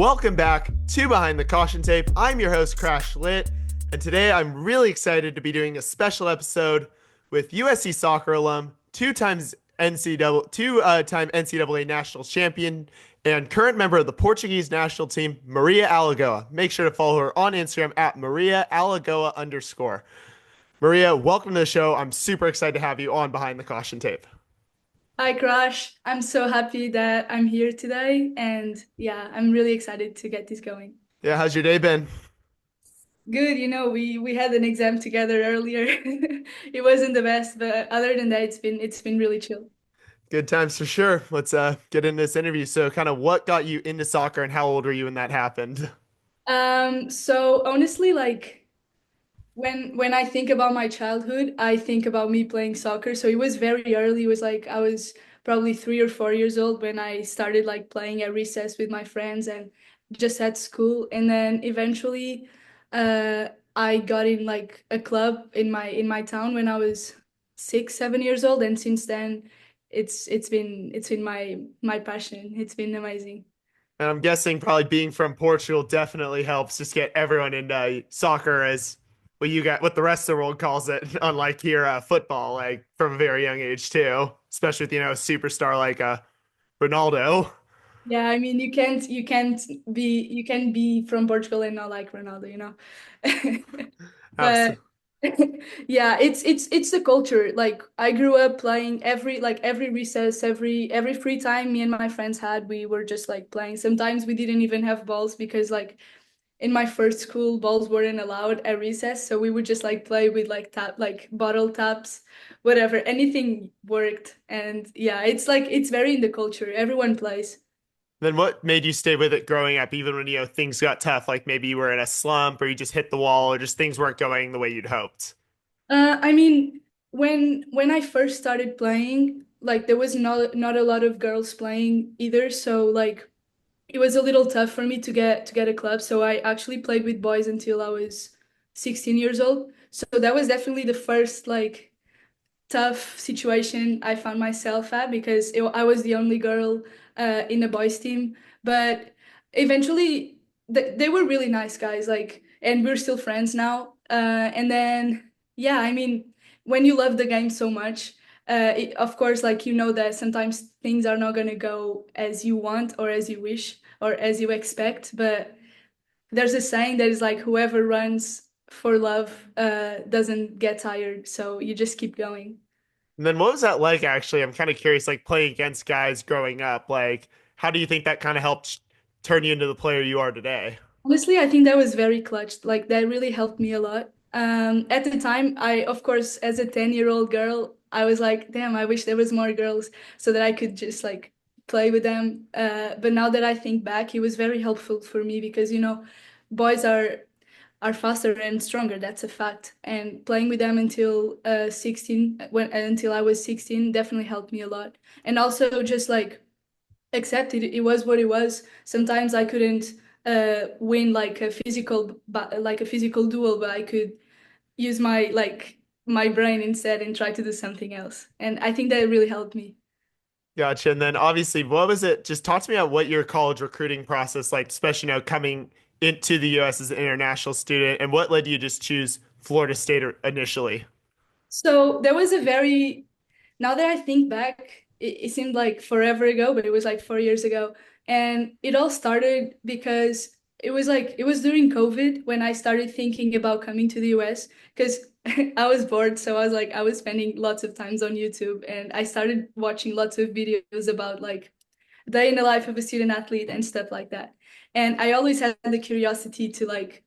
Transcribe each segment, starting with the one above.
Welcome back to Behind the Caution Tape. I'm your host, CrashLit, and today I'm really excited to be doing a special episode with USC soccer alum, two-time NCAA national champion, and current member of the Portuguese national team, Maria Alagoa. Make sure to follow her on Instagram at Maria Alagoa _. Maria, welcome to the show. I'm super excited to have you on Behind the Caution Tape. Hi, Crash. I'm so happy that I'm here today. And yeah, I'm really excited to get this going. Yeah, how's your day been? Good, we had an exam together earlier. It wasn't the best, but other than that, it's been really chill. Good times for sure. Let's get into this interview. So, kind of what got you into soccer and how old were you when that happened? So honestly, like when I think about my childhood, I think about me playing soccer. So it was very early. It was like I was probably 3 or 4 years old when I started like playing at recess with my friends and just at school. And then eventually, I got in like a club in my town when I was 6, 7 years old. And since then, it's been my passion. It's been amazing. And I'm guessing probably being from Portugal definitely helps just get everyone into soccer as what you got, what the rest of the world calls it, unlike here, football, like from a very young age too, especially with, a superstar like Ronaldo. Yeah, I mean you can be from Portugal and not like Ronaldo. But Absolutely. yeah, it's the culture. Like I grew up playing every recess, every free time me and my friends had, we were just like playing. Sometimes we didn't even have balls because like in my first school balls weren't allowed at recess, so we would just like play with like bottle taps, whatever, anything worked. And yeah, it's very in the culture. Everyone plays. Then what made you stay with it growing up, even when, things got tough, like maybe you were in a slump or you just hit the wall or just things weren't going the way you'd hoped? I mean, when I first started playing, like there was not a lot of girls playing either, so like it was a little tough for me to get a club. So I actually played with boys until I was 16 years old. So that was definitely the first like tough situation I found myself at because I was the only girl in a boys team. But eventually, they were really nice guys. Like, and we're still friends now. And then, yeah, I mean, when you love the game so much, of course, like you know that sometimes things are not gonna go as you want or as you wish or as you expect. But there's a saying that is like whoever runs for love doesn't get tired. So you just keep going. And then what was that like actually? I'm kind of curious, like playing against guys growing up. Like, how do you think that kind of helped turn you into the player you are today? Honestly, I think that was very clutch. Like that really helped me a lot. At the time, of course, as a 10-year-old girl, I was like, damn, I wish there was more girls so that I could just like play with them. But now that I think back, it was very helpful for me because, boys are faster and stronger. That's a fact. And playing with them until 16, until I was 16, definitely helped me a lot. And also just like accept it. It was what it was. Sometimes I couldn't win like like a physical duel, but I could use my brain instead and try to do something else. And I think that really helped me. Gotcha. And then obviously, what was it? Just talk to me about what your college recruiting process like, especially coming into the US as an international student, and what led you to just choose Florida State initially? So there was a very now that I think back, it seemed like forever ago, but it was like 4 years ago. And it all started because it was during COVID when I started thinking about coming to the US because I was bored. So I was spending lots of times on YouTube and I started watching lots of videos about like day in the life of a student athlete and stuff like that. And I always had the curiosity to like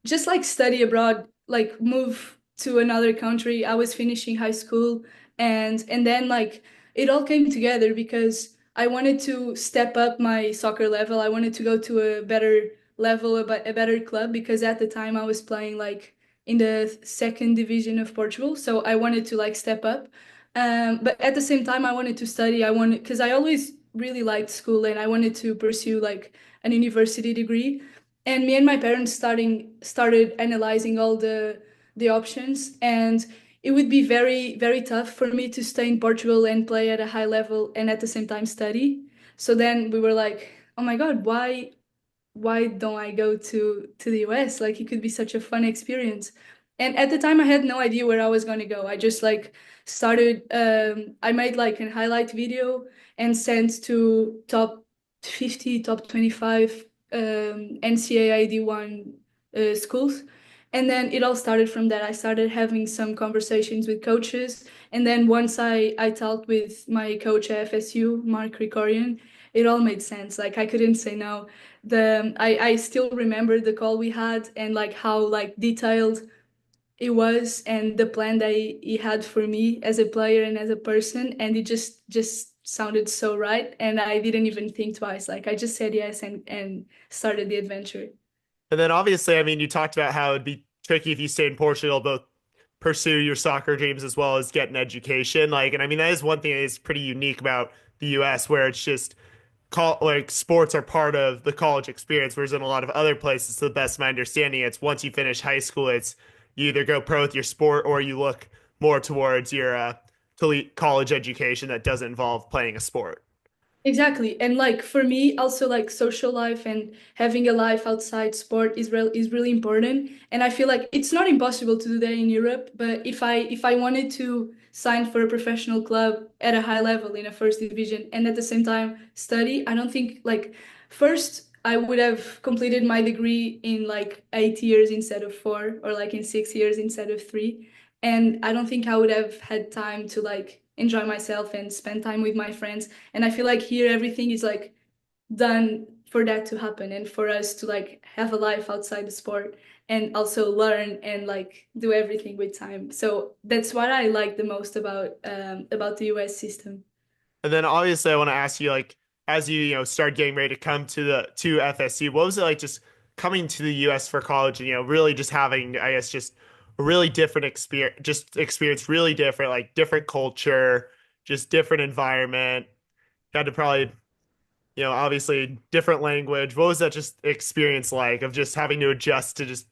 just like study abroad, like move to another country. I was finishing high school and then like it all came together because I wanted to step up my soccer level. I wanted to go to a better level, a better club because at the time I was playing like in the second division of Portugal. So I wanted to like step up. But at the same time I wanted to study. I wanted because I always really liked school and I wanted to pursue like an university degree. And me and my parents started analyzing all the options, and it would be very very tough for me to stay in Portugal and play at a high level and at the same time study. So then we were like, oh my God, why don't I go to the US? Like it could be such a fun experience. And at the time I had no idea where I was going to go. I just like started I made like a highlight video and sent to top 50, top 25 NCAA D1 schools. And then it all started from that. I started having some conversations with coaches. And then once I talked with my coach at FSU, Mark Ricorian, it all made sense. Like I couldn't say no. I still remember the call we had and like how like detailed it was and the plan that he had for me as a player and as a person, and it just sounded so right. And I didn't even think twice. Like I just said yes and started the adventure. And then obviously, I mean, you talked about how it'd be tricky if you stayed in Portugal, both pursue your soccer dreams as well as get an education. Like, and I mean, that is one thing that is pretty unique about the US, where it's just like sports are part of the college experience, whereas in a lot of other places, to the best of my understanding, it's once you finish high school, it's you either go pro with your sport or you look more towards your college education that doesn't involve playing a sport. Exactly. And like for me, also like social life and having a life outside sport is really important. And I feel like it's not impossible to do that in Europe, but if I wanted to sign for a professional club at a high level in a first division and at the same time study, I don't think like first I would have completed my degree in like 8 years instead of four, or like in 6 years instead of three. And I don't think I would have had time to like enjoy myself and spend time with my friends. And I feel like here everything is like done for that to happen and for us to like have a life outside the sport and also learn and like do everything with time. So that's what I like the most about the US system. And then obviously I want to ask you, like, as you start getting ready to come to FSU, what was it like just coming to the US for college and really just having, I guess, just a really different experience really different, like different culture, just different environment. You had to probably, obviously different language. What was that just experience like of just having to adjust to just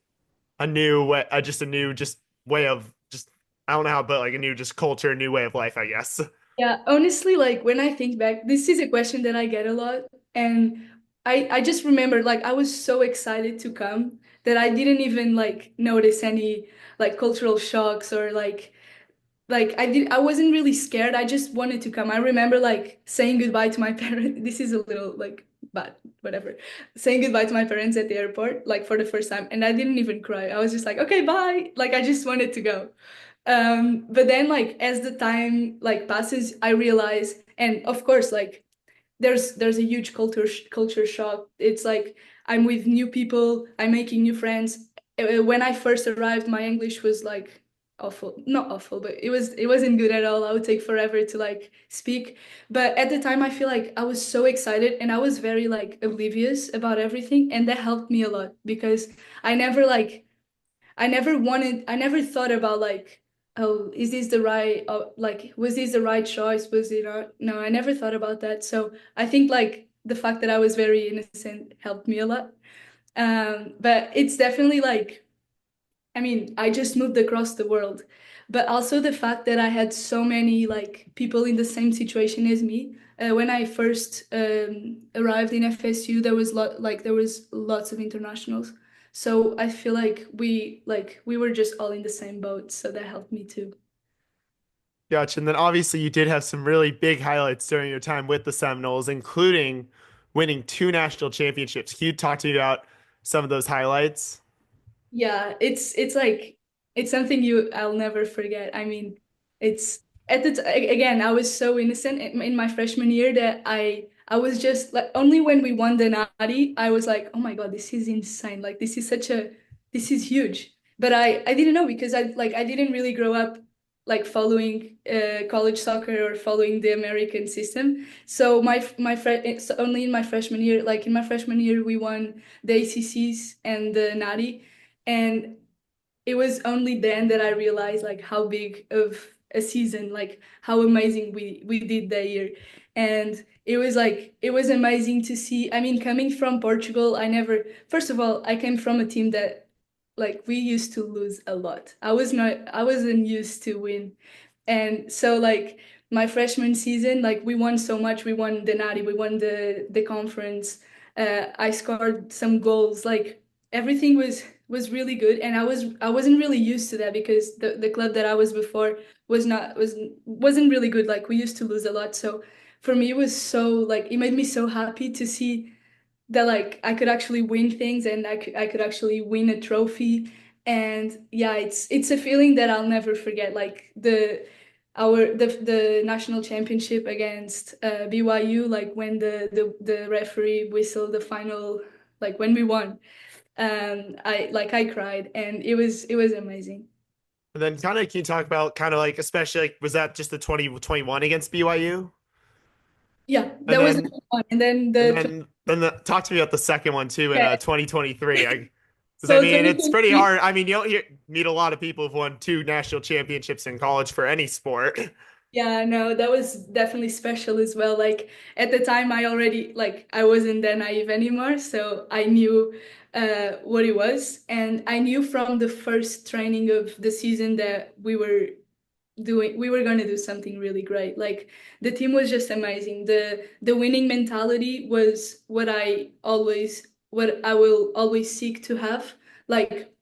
a new way, just a new just way of just I don't know how, but like a new just culture, a new way of life, I guess. Yeah, honestly, like when I think back, this is a question that I get a lot. And I just remember like I was so excited to come that I didn't even like notice any like cultural shocks or like I wasn't really scared. I just wanted to come. I remember like saying goodbye to my parents. This is a little like bad, whatever. Saying goodbye to my parents at the airport, like for the first time, and I didn't even cry. I was just like, okay, bye. Like I just wanted to go. But then like as the time like passes, I realize, and of course, like there's a huge culture shock. It's like I'm with new people, I'm making new friends. When I first arrived, my English was like awful, not awful, but it wasn't good at all. I would take forever to like speak. But at the time, I feel like I was so excited and I was very like oblivious about everything, and that helped me a lot because I never like I never thought about like, oh, is this the right, like, was this the right choice? Was it not? No, I never thought about that. So I think like the fact that I was very innocent helped me a lot. But it's definitely like, I mean, I just moved across the world, but also the fact that I had so many like people in the same situation as me. When I first arrived in FSU, there was lots of internationals. So I feel like we were just all in the same boat, so that helped me too. Gotcha. And then obviously you did have some really big highlights during your time with the Seminoles, including winning two national championships. Can you talk to me about some of those highlights? Yeah, it's like it's something you I'll never forget. I mean, it's at again, I was so innocent in my freshman year that I was just like only when we won the Natty, I was like, "Oh my God, this is insane. Like this is huge." But I didn't know because I didn't really grow up like following college soccer or following the American system. So it's only in my freshman year, like in my freshman year we won the ACCs and the Natty. And it was only then that I realized like how big of a season, like how amazing we did that year. And it was like it was amazing to see. I mean, coming from Portugal, I never first of all, I came from a team that like we used to lose a lot. I wasn't used to win. And so like my freshman season, like we won so much. We won the Natty, we won the conference. I scored some goals. Like everything was really good, and I wasn't really used to that because the club that I was before wasn't really good. Like we used to lose a lot. So for me, it was so like it made me so happy to see that like I could actually win things and I could actually win a trophy. And yeah, it's a feeling that I'll never forget. Like the national championship against BYU, like when the referee whistled the final, like when we won, I cried and it was amazing. And then kind of can you talk about kind of like especially like was that just the 2021 against BYU? Yeah, And that was the then first one. And then and the then talk to me about the second one too in yeah. 2023. Because I So mean it's pretty 2023. hard. I mean you don't meet a lot of people who've won two national championships in college for any sport. Yeah, no, that was definitely special as well. Like at the time, I already like I wasn't that naive anymore, so I knew what it was, and I knew from the first training of the season that we were going to do something really great. Like the team was just amazing. The winning mentality was what I will always seek to have. Like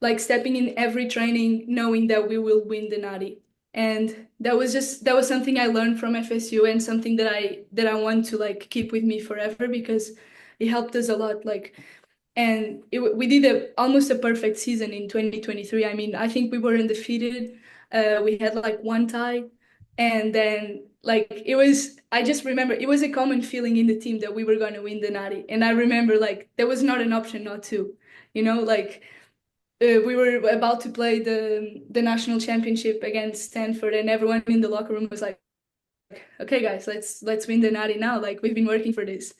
like stepping in every training knowing that we will win the natty, and that was something I learned from FSU and something that I want to like keep with me forever because it helped us a lot. Like and we did almost a perfect season in 2023. I mean, I think we were undefeated. We had like one tie, and then like I just remember it was a common feeling in the team that we were going to win the natty, and I remember like there was not an option not to, like we were about to play the national championship against Stanford, and everyone in the locker room was like, "Okay, guys, let's win the natty now. Like we've been working for this."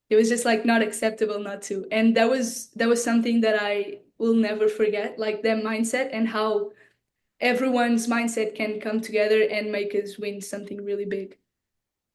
It was just like not acceptable not to, and that was something that I will never forget. Like that mindset and how everyone's mindset can come together and make us win something really big.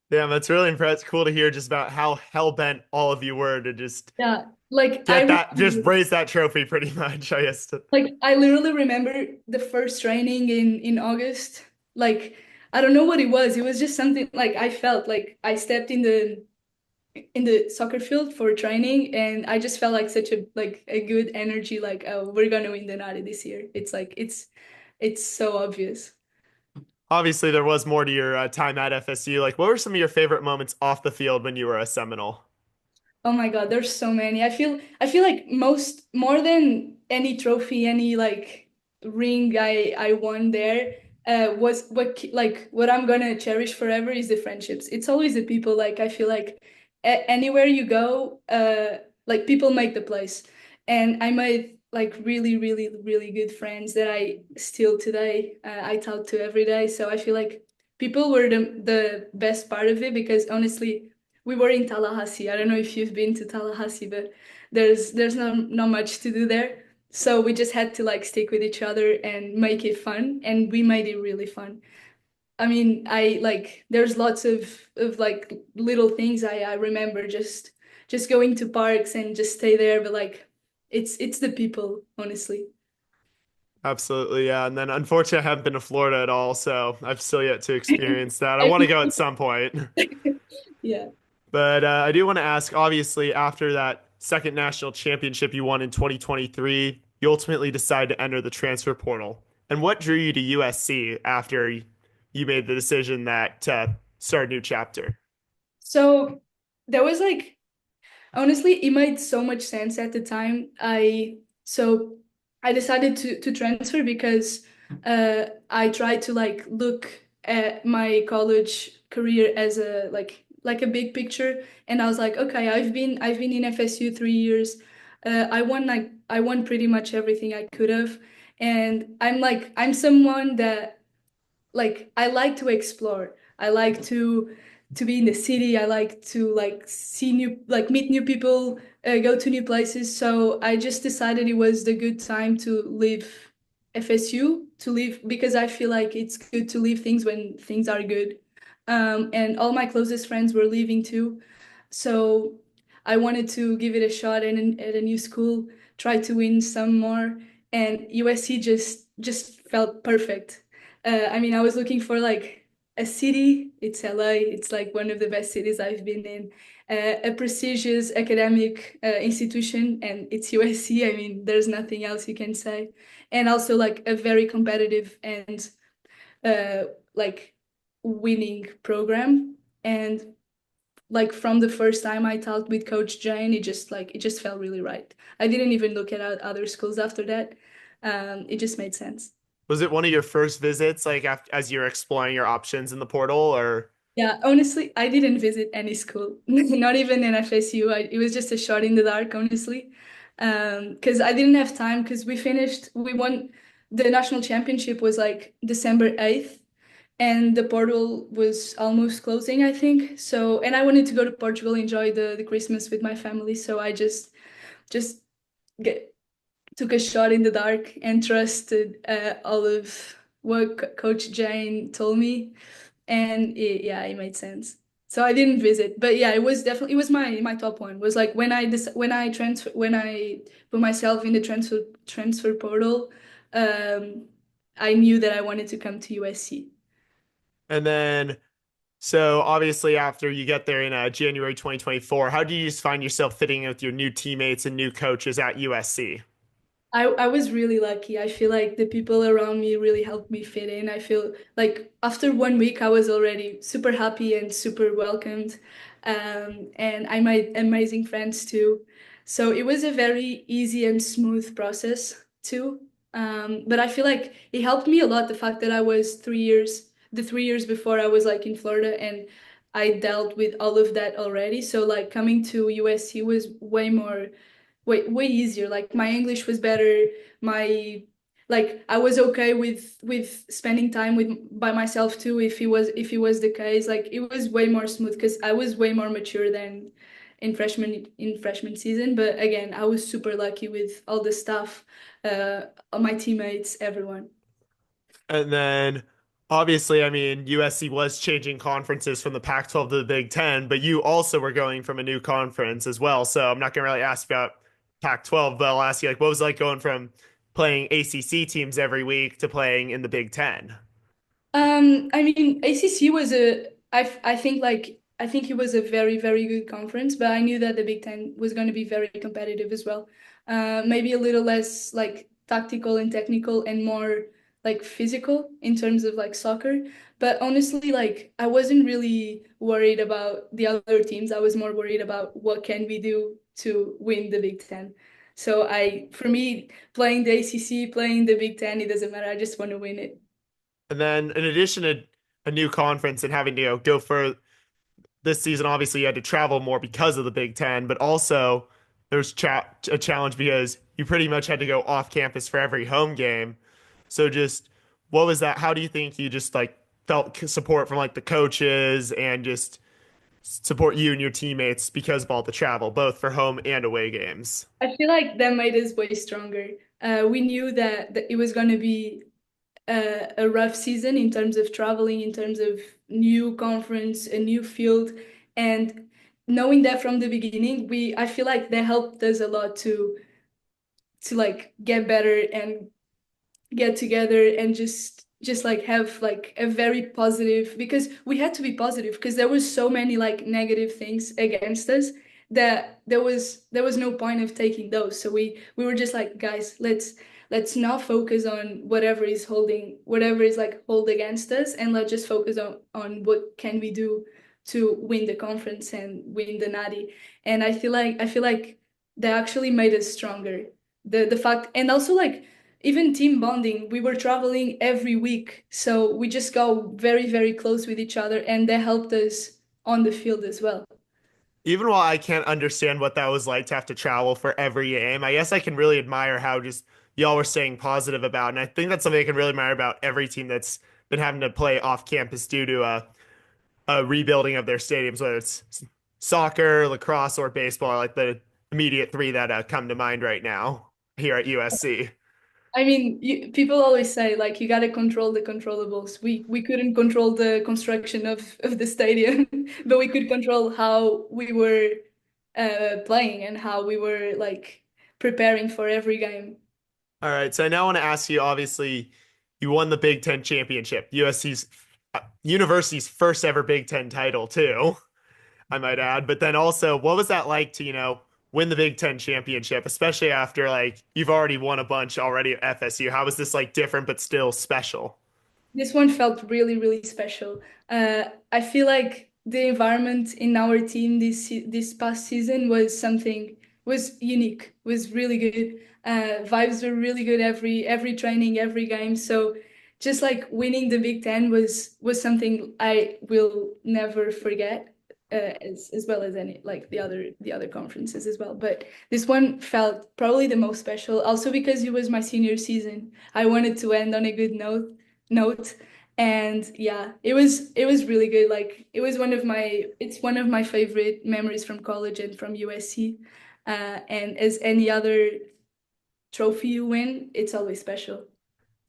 Yeah, that's really impressive. Cool to hear just about how hell bent all of you were to just Yeah, like I get that, just remember. raise that trophy pretty much, I guess. Like I literally remember the first training in August. Like I don't know what it was. It was just something like I felt like I stepped in the soccer field for training, and I just felt like such a good energy. Like oh, we're gonna win the Natty this year. It's like it's so obvious. Obviously, there was more to your time at FSU. Like, what were some of your favorite moments off the field when you were a Seminole? Oh my God, there's so many. I feel like more than any trophy, any like ring I won there, was what I'm gonna cherish forever is the friendships. It's always the people. Like I feel like anywhere you go, like people make the place. And I made like really, really, really good friends that I still today I talk to every day. So I feel like people were the best part of it because honestly we were in Tallahassee. I don't know if you've been to Tallahassee, but there's not much to do there. So we just had to like stick with each other and make it fun, and we made it really fun. I mean, I like there's lots of like little things I remember just going to parks and just stay there, but like it's the people, honestly. Absolutely, yeah. And then unfortunately, I haven't been to Florida at all, so I've still yet to experience that. I I want to go at some point. yeah. But I do want to ask, obviously, after that second national championship you won in 2023, you ultimately decided to enter the transfer portal. And what drew you to USC after you made the decision that to start a new chapter? So there was like honestly, it made so much sense at the time. So I decided to transfer because I tried to like look at my college career as a like a big picture, and I was like, okay, I've been in FSU 3 years. I won pretty much everything I could have, and I'm someone that like I like to explore. I like to be in the city. I like to like see new like meet new people, go to new places. So I just decided it was the good time to leave FSU to leave because I feel like it's good to leave things when things are good. And all my closest friends were leaving too. So I wanted to give it a shot and at a new school, try to win some more. And USC just felt perfect. I mean, I was looking for like a city. It's LA. It's like one of the best cities I've been in. a prestigious academic institution, and it's USC. I mean, there's nothing else you can say. And also like a very competitive and uh, like winning program. And like from the first time I talked with Coach Jane, it just felt really right. I didn't even look at other schools after that. It just made sense. Was it one of your first visits, like as you're exploring your options in the portal, or? Yeah, honestly, I didn't visit any school, not even in FSU. It was just a shot in the dark, honestly, because I didn't have time. Because we won the national championship was like December 8th, and the portal was almost closing, I think. So, and I wanted to go to Portugal, enjoy the Christmas with my family. So I just get, took a shot in the dark and trusted all of what Coach Jane told me, and yeah, it made sense. So I didn't visit, but yeah, it was my top one. Was like when I put myself in the transfer portal, um, I knew that I wanted to come to USC. And then, so obviously after you get there in January 2024, how do you just find yourself fitting in with your new teammates and new coaches at USC? I was really lucky. I feel like the people around me really helped me fit in. I feel like after 1 week, I was already super happy and super welcomed. And I made amazing friends too. So it was a very easy and smooth process too. But I feel like it helped me a lot, the fact that I was 3 years, the 3 years before I was like in Florida, and I dealt with all of that already. So like coming to USC was way easier. Like my English was better. My like I was okay with spending time with by myself too, if it was the case. Like it was way more smooth because I was way more mature than in freshman season. But again, I was super lucky with all the stuff, all my teammates, everyone. And then obviously, I mean, USC was changing conferences from the Pac-12 to the Big Ten, but you also were going from a new conference as well. So I'm not going to really ask about Pac-12, but I'll ask you, like, what was it like going from playing ACC teams every week to playing in the Big Ten? I mean, ACC was I think I think it was a very good conference, but I knew that the Big Ten was going to be very competitive as well. Maybe a little less like tactical and technical and more like physical in terms of like soccer. But honestly, like I wasn't really worried about the other teams. I was more worried about what can we do to win the Big Ten. So for me, playing the ACC, playing the Big Ten, it doesn't matter. I just want to win it. And then, in addition to a new conference and having to go for this season, obviously you had to travel more because of the Big Ten, but also there's a challenge because you pretty much had to go off campus for every home game. So just what was that? How do you think you just like felt support from like the coaches and just support you and your teammates because of all the travel, both for home and away games? I feel like that made us way stronger. We knew that it was going to be a rough season in terms of traveling, in terms of new conference, a new field, and knowing that from the beginning, we I feel like that helped us a lot to like get better and get together and just like have like a very positive, because we had to be positive because there was so many like negative things against us that there was no point of taking those. So we were just like, guys, let's not focus on whatever is like hold against us, and let's just focus on what can we do to win the conference and win the natty. And I feel like that actually made us stronger, the fact. And also like even team bonding, we were traveling every week, so we just got very close with each other, and that helped us on the field as well. Even while I can't understand what that was like to have to travel for every game, I guess I can really admire how just y'all were staying positive about. And I think that's something I can really admire about every team that's been having to play off campus due to a rebuilding of their stadiums, whether it's soccer, lacrosse, or baseball, are like the immediate three that come to mind right now here at USC. I mean, people always say like you got to control the controllables. We couldn't control the construction of the stadium, but we could control how we were playing and how we were like preparing for every game. All right, so I now want to ask you, obviously, you won the Big Ten championship, USC's university's first ever Big Ten title, too. I might add. But then also, what was that like to, win the Big Ten championship, especially after like you've already won a bunch already at FSU? How was this like different but still special? This one felt really, really special. I feel like the environment in our team this past season was unique, was really good. Vibes were really good every training, every game. So just like winning the Big Ten was something I will never forget. As well as any like the other conferences as well. But this one felt probably the most special, also because it was my senior season. I wanted to end on a good note. And yeah, it was really good. Like it's one of my favorite memories from college and from USC. And as any other trophy you win, it's always special.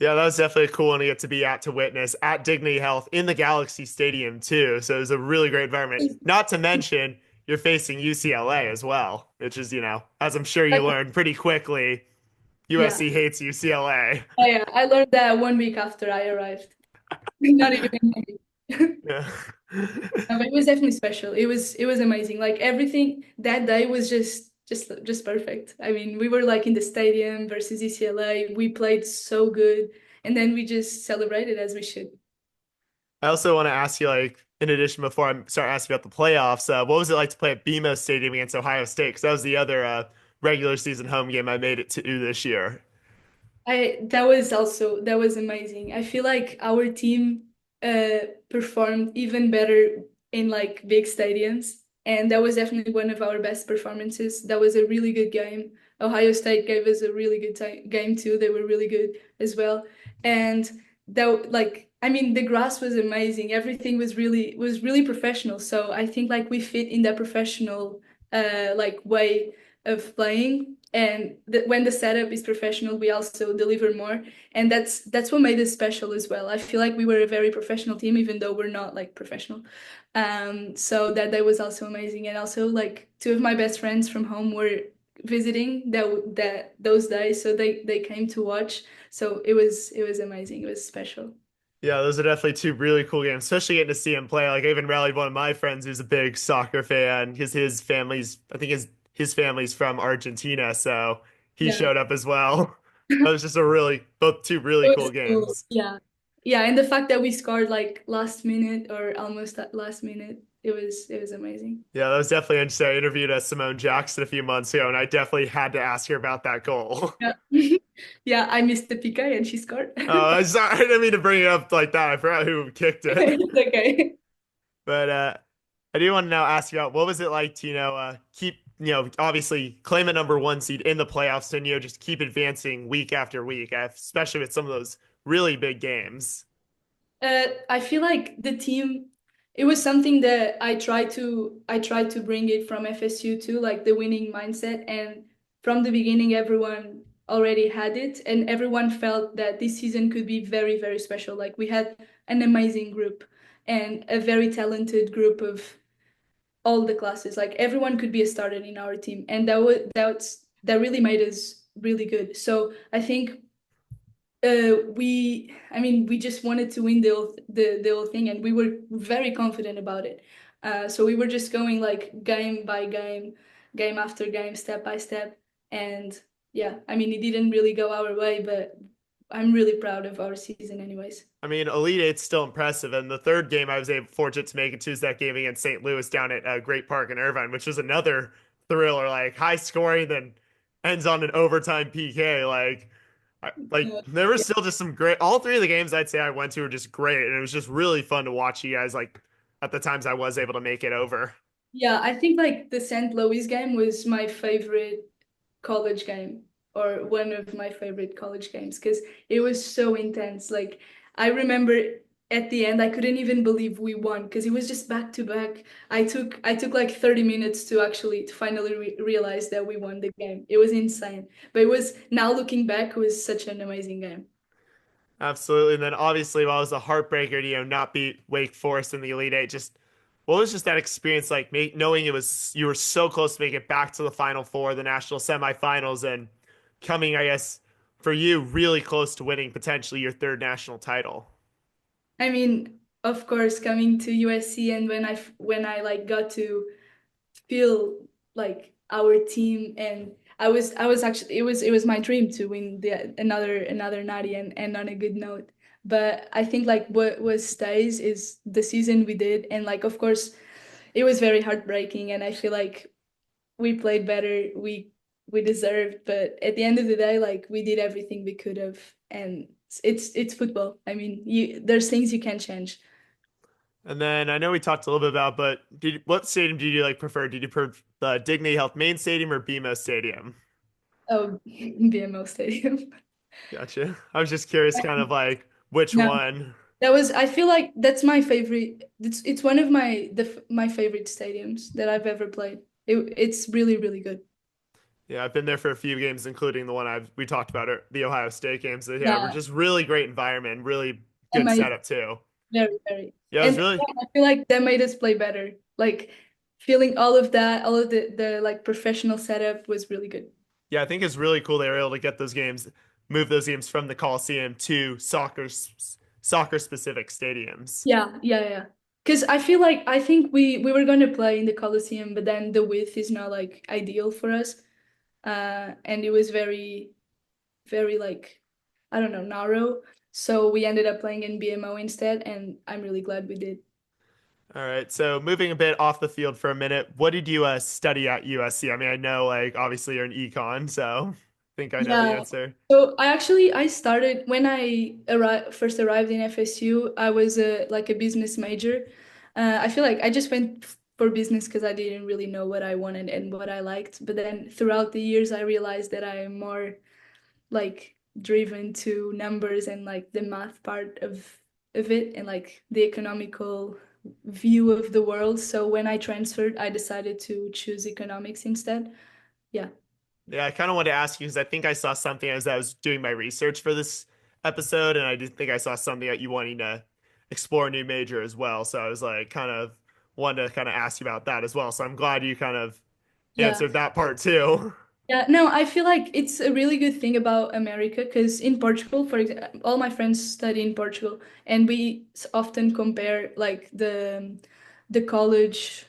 Yeah, that was definitely a cool one to get to be at to witness at Dignity Health in the Galaxy Stadium too. So it was a really great environment. Not to mention you're facing UCLA as well, which is, as I'm sure you Like, learned pretty quickly, yeah. USC hates UCLA. Yeah, I learned that 1 week after I arrived. Not even maybe. Yeah. But it was definitely special. It was amazing. Like everything that day was just perfect. I mean, we were like in the stadium versus UCLA. We played so good, and then we just celebrated as we should. I also want to ask you, like, in addition, before I start asking about the playoffs, what was it like to play at BMO Stadium against Ohio State? Because that was the other regular season home game I made it to this year. I that was amazing. I feel like our team performed even better in like big stadiums, and that was definitely one of our best performances. That was a really good game. Ohio State gave us a really good game too. They were really good as well, and that like I mean the grass was amazing. Everything was really professional. So I think like we fit in that professional like way of playing, and when the setup is professional we also deliver more, and that's what made us special as well. I feel like we were a very professional team even though we're not like professional. So that was also amazing, and also like two of my best friends from home were visiting those days, so they came to watch. So it was amazing, it was special. Yeah, those are definitely two really cool games, especially getting to see him play. Like, I even rallied one of my friends who's a big soccer fan because I think his family's from Argentina, so he Yeah. showed up as well. That was just both two really It cool was cool. games. Yeah. Yeah, and the fact that we scored like last minute or almost at last minute, it was amazing. Yeah, that was definitely interesting. I interviewed Simone Jackson a few months ago, and I definitely had to ask her about that goal. Yeah. Yeah, I missed the PK and she scored. I'm sorry, I didn't mean to bring it up like that. I forgot who kicked it. It's okay. But I do want to now ask you about what was it like to, keep, obviously claim a number one seed in the playoffs and, just keep advancing week after week, especially with some of those really big games. I feel like the team, it was something that I tried to bring it from FSU too, like the winning mindset. And from the beginning, everyone already had it, and everyone felt that this season could be very, very special. Like we had an amazing group and a very talented group of all the classes. Like everyone could be a starter in our team, and that really made us really good. So I think I mean, we just wanted to win the whole thing, and we were very confident about it. So we were just going like game by game, game after game, step by step, and yeah, I mean, it didn't really go our way, but I'm really proud of our season, anyways. I mean, Elite Eight's still impressive. And the third game I was fortunate to make it to is that game against St. Louis down at Great Park in Irvine, which was another thriller, like high scoring, then ends on an overtime PK. Like there were Yeah. still just some great. All three of the games I'd say I went to were just great, and it was just really fun to watch you guys. Like at the times I was able to make it over. Yeah, I think like the St. Louis game was my favorite college game, or one of my favorite college games, because it was so intense. Like I remember at the end I couldn't even believe we won because it was just back to back. I took like 30 minutes to finally realize that we won the game. It was insane. But it was, now looking back, it was such an amazing game. Absolutely. And then obviously, while it was a heartbreaker to, not beat Wake Forest in the Elite Eight, just what was just that experience like, knowing you were so close to make it back to the Final Four, the national semifinals, and coming, I guess, for you, really close to winning potentially your third national title. I mean, of course, coming to USC, and when I like got to feel like our team, and I was actually, it was my dream to win the another natty and on a good note. But I think like what was stays is the season we did, and like of course it was very heartbreaking, and I feel like we played better, we deserved, but at the end of the day, like we did everything we could have, and it's football. I mean, you there's things you can't change. And then I know we talked a little bit about, but what stadium do you like prefer? Did you prefer the Dignity Health Main Stadium or BMO Stadium? Oh, BMO Stadium. Gotcha. I was just curious, kind of like which No, one. that was, I feel like that's my favorite. It's one of my favorite stadiums that I've ever played. It's really, really good. Yeah, I've been there for a few games, including the one we talked about, the Ohio State games. So, yeah, we're Yeah, just really great environment, really good amazing. setup too. Very, very. Yeah, it was And really. I feel like that made us play better. Like feeling all of that, all of the like professional setup was really good. Yeah, I think it's really cool they were able to get those games, move those games from the Coliseum to soccer specific stadiums. Yeah, yeah, yeah. Because I feel like I think we were going to play in the Coliseum, but then the width is not like ideal for us. And it was very, very like, I don't know, narrow. So we ended up playing in BMO instead, and I'm really glad we did. All right, so moving a bit off the field for a minute, what did you study at USC? I mean, I know like obviously you're an econ, so I think I know the Yeah. answer. So I started when I first arrived in FSU. I was a like a business major. I feel like I just went for business because I didn't really know what I wanted and what I liked. But then throughout the years, I realized that I am more like driven to numbers and like the math part of it and like the economical view of the world. So when I transferred, I decided to choose economics instead. Yeah. Yeah, I kind of wanted to ask you because I think I saw something as I was doing my research for this episode, and I did think I saw something that you wanting to explore a new major as well. So I was like, kind of wanted to kind of ask you about that as well. So I'm glad you kind of Yeah. answered that part too. Yeah, no, I feel like it's a really good thing about America because in Portugal, for example, all my friends study in Portugal, and we often compare like the college,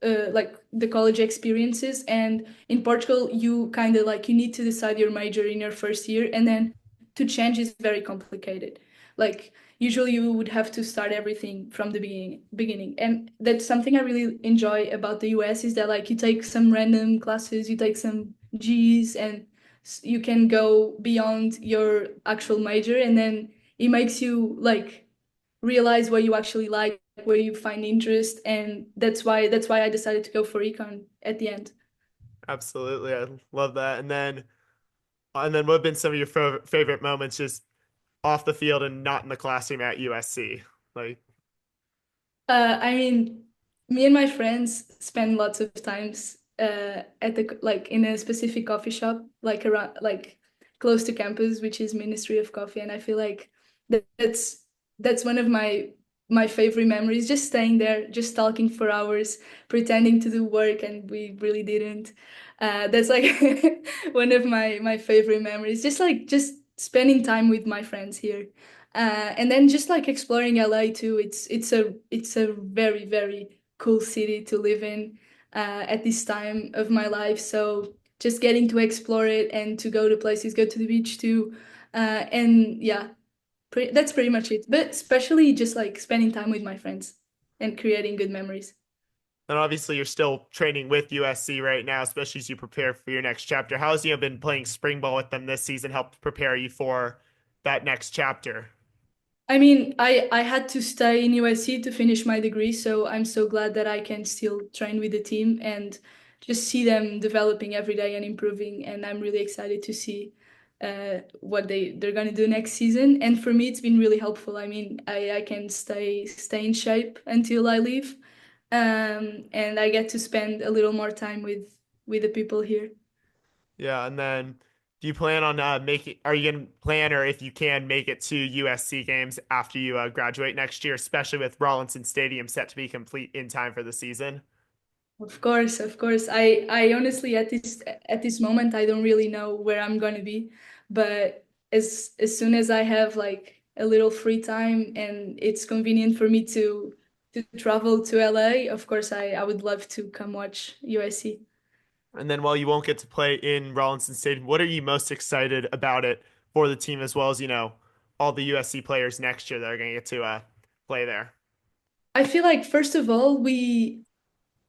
like the college experiences. And in Portugal, you kind of like you need to decide your major in your first year, and then to change is very complicated. Like usually you would have to start everything from the beginning. And that's something I really enjoy about the US is that like you take some random classes, you take some G's, and you can go beyond your actual major, and then it makes you like realize what you actually like, where you find interest, and that's why I decided to go for econ at the end. Absolutely, I love that. And then what have been some of your favorite moments just off the field and not in the classroom at USC? Like, I mean, me and my friends spend lots of times at the like in a specific coffee shop, like around like close to campus, which is Ministry of Coffee, and I feel like that's one of my favorite memories. Just staying there, just talking for hours, pretending to do work, and we really didn't. That's like one of my favorite memories. Just spending time with my friends here. And then just like exploring LA too. It's a very, very cool city to live in at this time of my life. So just getting to explore it and to go to places, go to the beach too. And yeah, that's pretty much it. But especially just like spending time with my friends and creating good memories. and obviously you're still training with USC right now, especially as you prepare for your next chapter. How's you been playing spring ball with them this season helped prepare you for that next chapter? I mean, I had to stay in USC to finish my degree, so I'm so glad that I can still train with the team and just see them developing every day and improving. And I'm really excited to see what they're gonna do next season. And for me, it's been really helpful. I mean, I can stay in shape until I leave, and I get to spend a little more time with the people here. Yeah, and then do you plan on making? Are you gonna plan, or if you can, make it to USC games after you graduate next year, especially with Rollinson Stadium set to be complete in time for the season? Of course, of course. I honestly at this moment I don't really know where I'm going to be, but as soon as I have like a little free time and it's convenient for me to travel to LA, of course I would love to come watch USC. And then while you won't get to play in Rollinson Stadium, what are you most excited about it for the team as well as, all the USC players next year that are going to get to play there? I feel like first of all we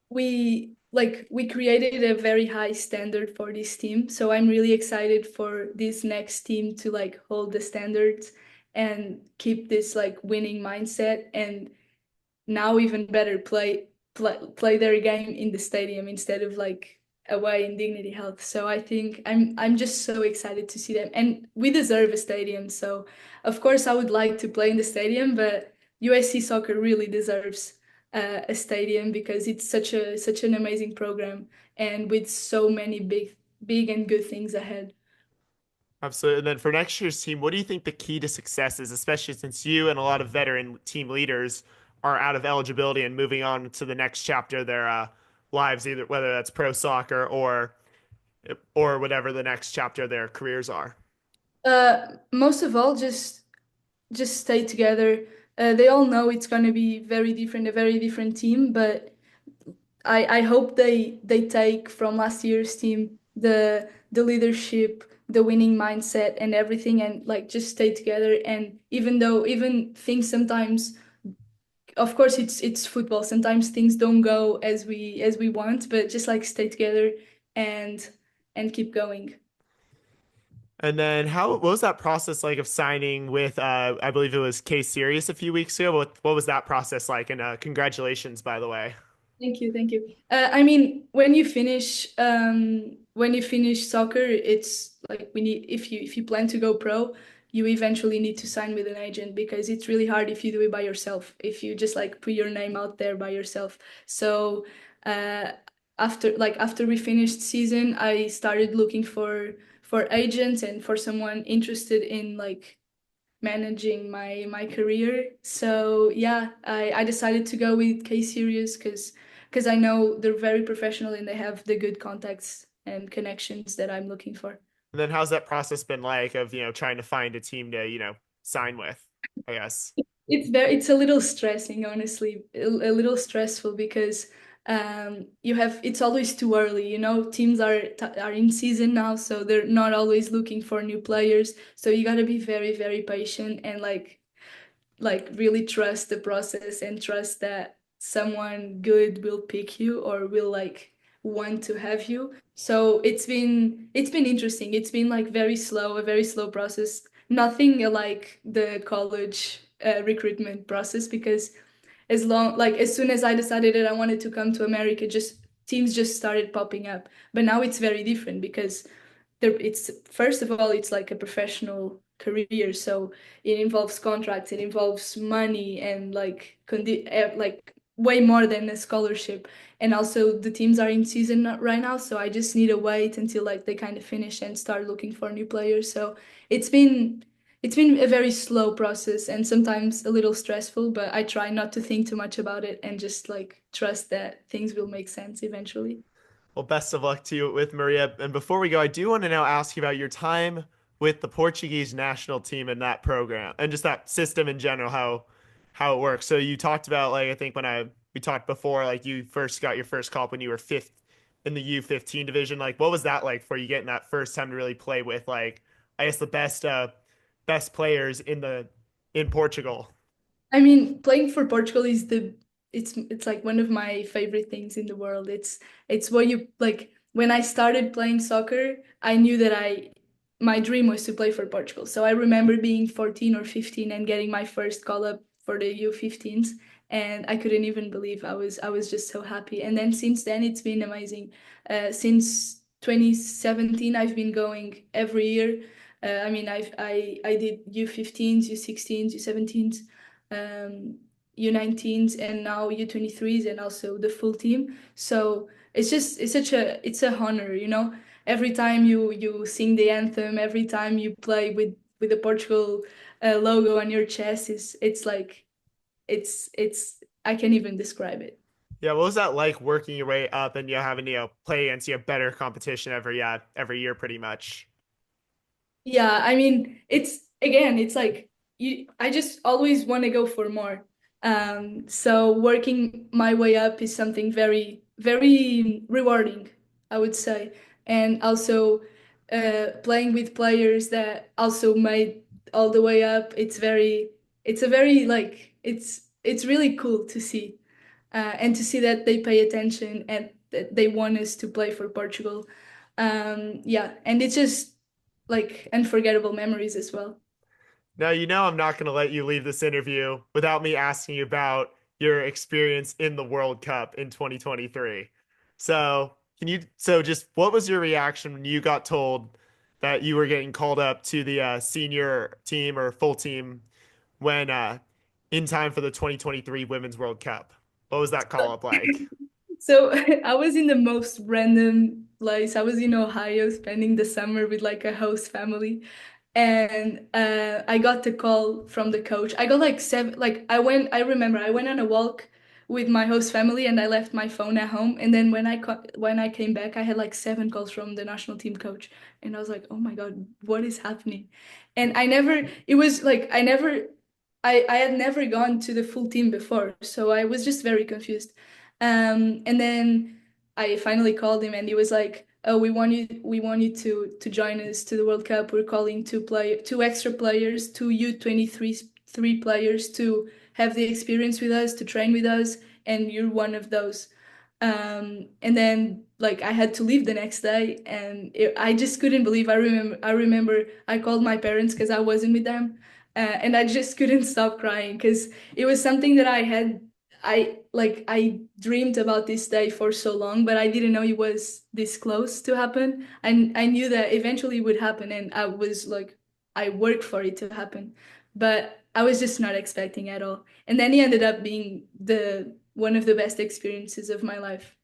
created a very high standard for this team, so I'm really excited for this next team to like hold the standards and keep this like winning mindset, and now even better play their game in the stadium instead of like away in Dignity Health. So I think I'm just so excited to see them, and we deserve a stadium. So of course I would like to play in the stadium, but USC soccer really deserves a stadium because it's such an amazing program and with so many big and good things ahead. Absolutely. And then for next year's team, what do you think the key to success is, especially since you and a lot of veteran team leaders are out of eligibility and moving on to the next chapter of their lives, either whether that's pro soccer or whatever the next chapter of their careers are? Most of all, just stay together. They all know it's going to be very different, a very different team, but I hope they take from last year's team the leadership, the winning mindset, and everything, and like just stay together. And even though even things sometimes, of course, it's football. Sometimes things don't go as we want, but just like stay together and and keep going. And then what was that process like of signing with I believe it was K Sirius a few weeks ago? What was that process like? And congratulations, by the way. Thank you, thank you. I mean, when you finish soccer, it's like we need if you plan to go pro, you eventually need to sign with an agent because it's really hard if you do it by yourself. If you just like put your name out there by yourself. So uh, after we finished season, I started looking for agents and for someone interested in like managing my career. So yeah, I decided to go with K Series because I know they're very professional and they have the good contacts and connections that I'm looking for. And then how's that process been like of, trying to find a team to, sign with, I guess. It's a little stressing, honestly, a little stressful because you have it's always too early, you know. Teams are in season now, so they're not always looking for new players. So you got to be very patient and like really trust the process and trust that someone good will pick you or will like want to have you. So it's been interesting. It's been like very slow, a very slow process. Nothing like the college recruitment process because as soon as I decided that I wanted to come to America, just teams just started popping up. But now it's very different because it's first of all it's like a professional career, so it involves contracts, it involves money and like like way more than a scholarship. And also the teams are in season right now, so I just need to wait until like they kind of finish and start looking for new players. So it's been it's been a very slow process and sometimes a little stressful, but I try not to think too much about it and just like trust that things will make sense eventually. Well, best of luck to you with Maria. And before we go, I do want to now ask you about your time with the Portuguese national team and that program and just that system in general, how it works. So you talked about like I think when I we talked before, like you first got your first call up when you were fifth in the U15 division. Like what was that like for you getting that first time to really play with like I guess the best players in Portugal? I mean, playing for Portugal is it's like one of my favorite things in the world. It's what you like when I started playing soccer, I knew that I my dream was to play for Portugal. So I remember being 14 or 15 and getting my first call up for the U15s and I couldn't even believe I was just so happy. And then since then it's been amazing. Since 2017 I've been going every year. I mean, I did U15s, U16s, U17s, U19s, and now U23s, and also the full team. So it's a honor, you know. Every time you sing the anthem, every time you play with the Portugal logo on your chest, it's like it's I can't even describe it. Yeah, what was that like working your way up and having to play against better competition every year pretty much? Yeah, I mean, it's again, it's like I just always want to go for more. So working my way up is something very, very rewarding, I would say. And also playing with players that also made all the way up. It's a very like, it's really cool to see. And to see that they pay attention and that they want us to play for Portugal. Yeah, and it's just like unforgettable memories as well. Now, you know, I'm not going to let you leave this interview without me asking you about your experience in the World Cup in 2023. So just what was your reaction when you got told that you were getting called up to the senior team or full team when in time for the 2023 Women's World Cup? What was that call up like? So I was in the most random place. I was in Ohio spending the summer with like a host family. And I got the call from the coach. I got like seven, like I remember I went on a walk with my host family and I left my phone at home. And then when I came back, I had like seven calls from the national team coach. And I was like, oh my God, what is happening? And it was like, I had never gone to the full team before. So I was just very confused. And then I finally called him and he was like, "Oh, we want you to join us to the World Cup. We're calling two extra players, two U23 three players to have the experience with us, to train with us, and you're one of those." And then like I had to leave the next day, and I just couldn't believe. I remember I called my parents because I wasn't with them, and I just couldn't stop crying because it was something that I dreamed about this day for so long, but I didn't know it was this close to happen. And I knew that eventually it would happen, and I was like, I worked for it to happen, but I was just not expecting at all. And then it ended up being the one of the best experiences of my life.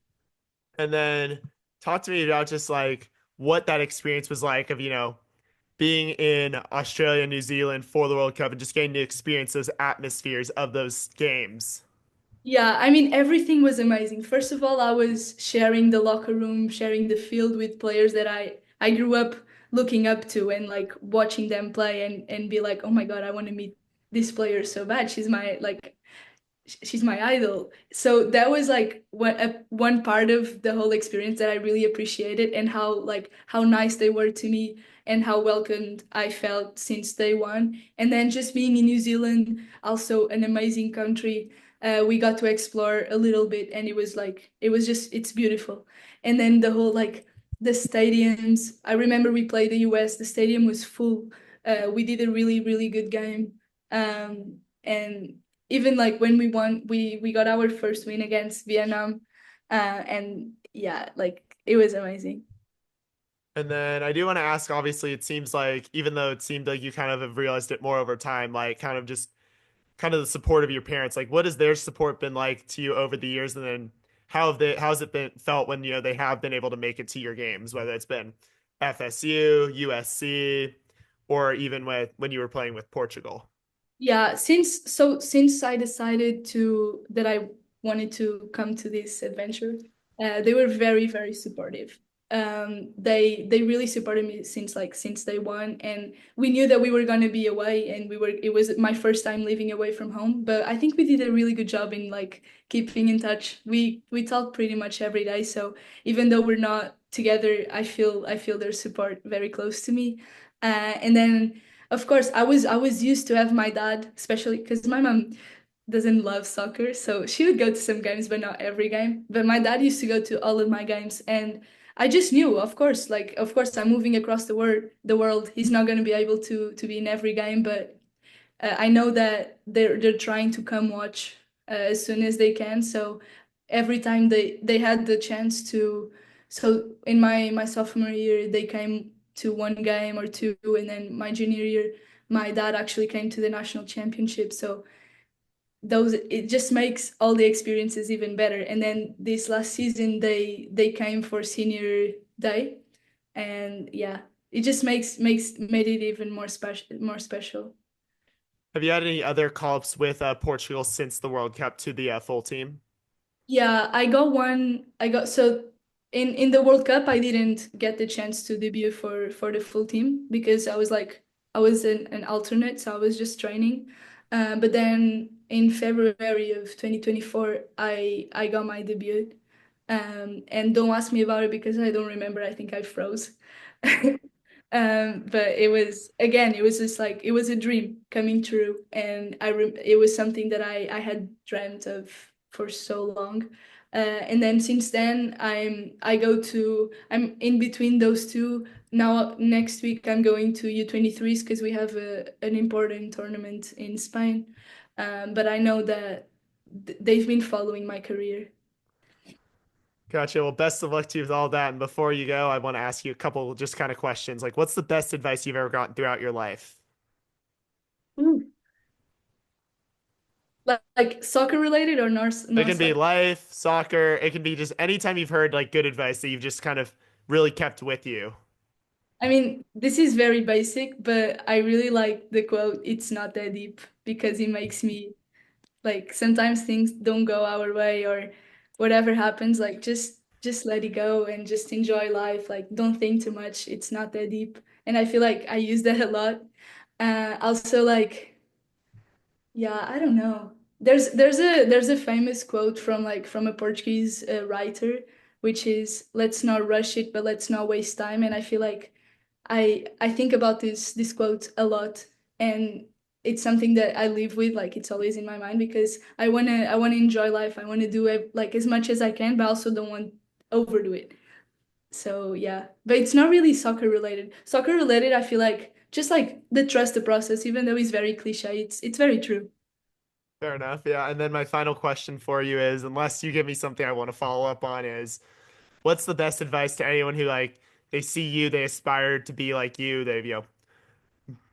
And then talk to me about just like what that experience was like of, you know, being in Australia, New Zealand for the World Cup and just getting to experience those atmospheres of those games. Yeah, I mean, everything was amazing. First of all, I was sharing the locker room, sharing the field with players that I grew up looking up to and like watching them play and be like, "Oh my God, I want to meet this player so bad. She's my idol." So that was like one part of the whole experience that I really appreciated and how nice they were to me and how welcomed I felt since day one. And then just being in New Zealand, also an amazing country. We got to explore a little bit and it was just it's beautiful. And then the whole like the stadiums. I remember we played the US, the stadium was full. We did a really, really good game. And even like when we won, we got our first win against Vietnam, and yeah, like it was amazing. And then I do want to ask, obviously, it seems like even though it seemed like you kind of have realized it more over time, like kind of just kind of the support of your parents, like what has their support been like to you over the years? And then how's it been felt when, you know, they have been able to make it to your games, whether it's been FSU, USC, or even with when you were playing with Portugal? Yeah, since I decided to that I wanted to come to this adventure, they were very, very supportive. They really supported me since day one, and we knew that we were gonna be away, and it was my first time living away from home. But I think we did a really good job in like keeping in touch. We talk pretty much every day, so even though we're not together, I feel their support very close to me. And then of course, I was used to have my dad, especially because my mom doesn't love soccer, so she would go to some games, but not every game. But my dad used to go to all of my games, and I just knew, of course, I'm moving across the world. He's not going to be able to be in every game, but I know that they're trying to come watch as soon as they can. So every time they had the chance to, so in my sophomore year they came to one game or two, and then my junior year my dad actually came to the national championship. So those it just makes all the experiences even better. And then this last season they came for senior day, and yeah, it just made it even more special. Have you had any other call-ups with Portugal since the World Cup to the full team? Yeah, I got one. I got so in the World Cup, I didn't get the chance to debut for the full team because I was like I was an alternate, so I was just training. But then in February of 2024, I got my debut. And don't ask me about it because I don't remember. I think I froze. But it was again, it was just like it was a dream coming true, and it was something that I had dreamt of for so long. And then since then, I'm in between those two. Now next week I'm going to U23s because we have an important tournament in Spain. But I know that they've been following my career. Gotcha. Well, best of luck to you with all that. And before you go, I want to ask you a couple just kind of questions. Like, what's the best advice you've ever gotten throughout your life? Ooh. Like soccer related or It can be non-soccer? life, soccer. It can be just anytime you've heard like good advice that you've just kind of really kept with you. I mean, this is very basic, but I really like the quote, "It's not that deep," because it makes me like sometimes things don't go our way or whatever happens, like just let it go and just enjoy life. Like don't think too much. It's not that deep. And I feel like I use that a lot. Also like yeah, I don't know. There's a famous quote from from a Portuguese writer, which is "Let's not rush it, but let's not waste time." And I feel like I think about this quote a lot, and it's something that I live with. Like it's always in my mind because I wanna enjoy life. I wanna do it like as much as I can, but I also don't want overdo it. So yeah, but it's not really soccer related. Soccer related, I feel like just like the trust the process, even though it's very cliche, it's very true. Fair enough. Yeah. And then my final question for you is, unless you give me something I want to follow up on, is what's the best advice to anyone who like they see you, they aspire to be like you, they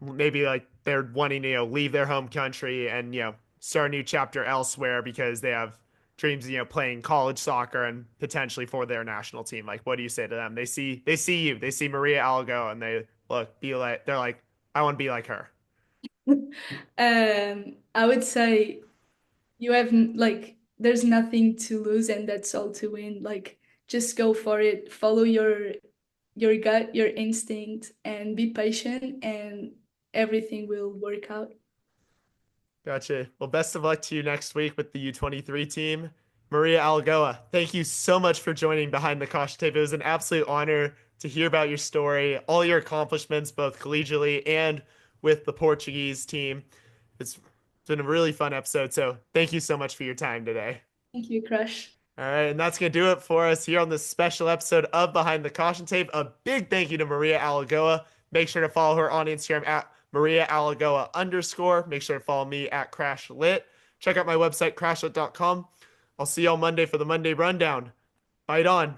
maybe like they're wanting to leave their home country and start a new chapter elsewhere because they have dreams of playing college soccer and potentially for their national team. Like, what do you say to them? They see you, they see Maria Alagoa, and they look be like they're like, I want to be like her. I would say you have like there's nothing to lose and that's all to win. Like just go for it, follow your gut, your instinct, and be patient, and everything will work out. Gotcha. Well, best of luck to you next week with the U23 team. Maria Alagoa, thank you so much for joining Behind the Caution Tape. It was an absolute honor to hear about your story, all your accomplishments, both collegiately and with the Portuguese team. It's been a really fun episode. So thank you so much for your time today. Thank you, Crush. All right, and that's going to do it for us here on this special episode of Behind the Caution Tape. A big thank you to Maria Alagoa. Make sure to follow her on Instagram at Maria Alagoa _. Make sure to follow me at CrashLit. Check out my website, crashlit.com. I'll see you all Monday for the Monday Rundown. Fight on.